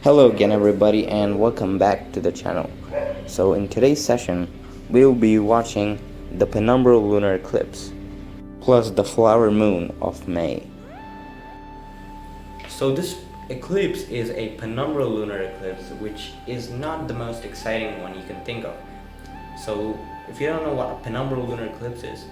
Hello again everybody and welcome back to the channel. So in today's session we will be watching the penumbral lunar eclipse plus the flower moon of May. So this eclipse is a penumbral lunar eclipse, which is not the most exciting one you can think of. So if you don't know what a penumbral lunar eclipse is,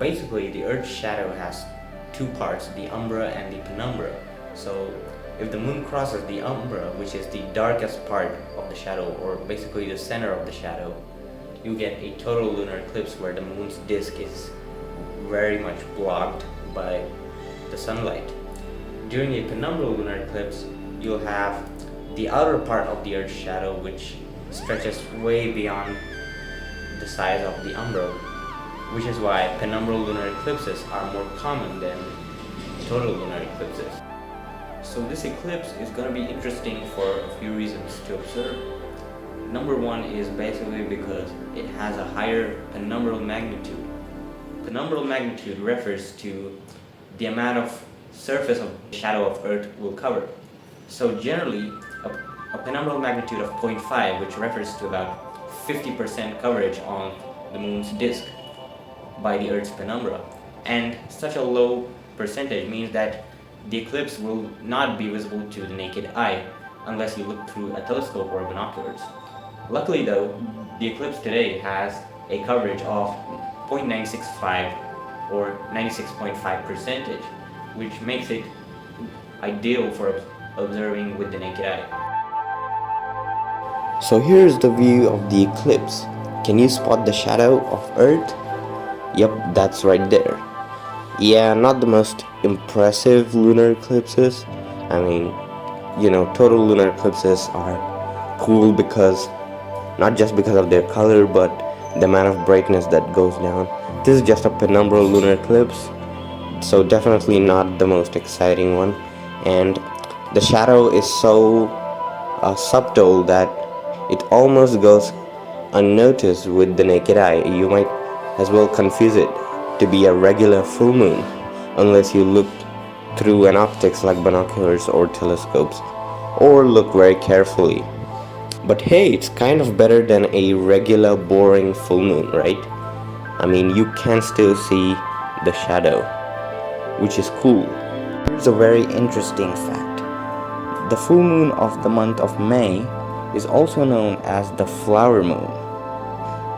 basically the Earth's shadow has two parts, the umbra and the penumbra. So if the moon crosses the umbra, which is the darkest part of the shadow, or basically the center of the shadow, you get a total lunar eclipse where the moon's disk is very much blocked by the sunlight. During a penumbral lunar eclipse, you'll have the outer part of the Earth's shadow, which stretches way beyond the size of the umbra, which is why penumbral lunar eclipses are more common than total lunar eclipses. So this eclipse is going to be interesting for a few reasons to observe. Number one is basically because it has a higher penumbral magnitude. Penumbral magnitude refers to the amount of surface of the shadow of Earth will cover. So generally, a penumbral magnitude of 0.5, which refers to about 50% coverage on the moon's disk by the Earth's penumbra. And such a low percentage means that the eclipse will not be visible to the naked eye unless you look through a telescope or binoculars. Luckily though, the eclipse today has a coverage of 0.965 or 96.5%, which makes it ideal for observing with the naked eye. So here's the view of the eclipse. Can you spot the shadow of Earth? Yep, that's right there. Yeah, not the most impressive lunar eclipses. I mean, total lunar eclipses are cool because, not just because of their color, but the amount of brightness that goes down. This is just a penumbral lunar eclipse, so definitely not the most exciting one. And the shadow is so subtle that it almost goes unnoticed with the naked eye. You might as well confuse it to be a regular full moon unless you look through an optics like binoculars or telescopes, or look very carefully. But hey, it's kind of better than a regular boring full moon, right? I mean, you can still see the shadow, which is cool. Here's a very interesting fact. The full moon of the month of May is also known as the flower moon,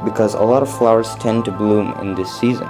because a lot of flowers tend to bloom in this season.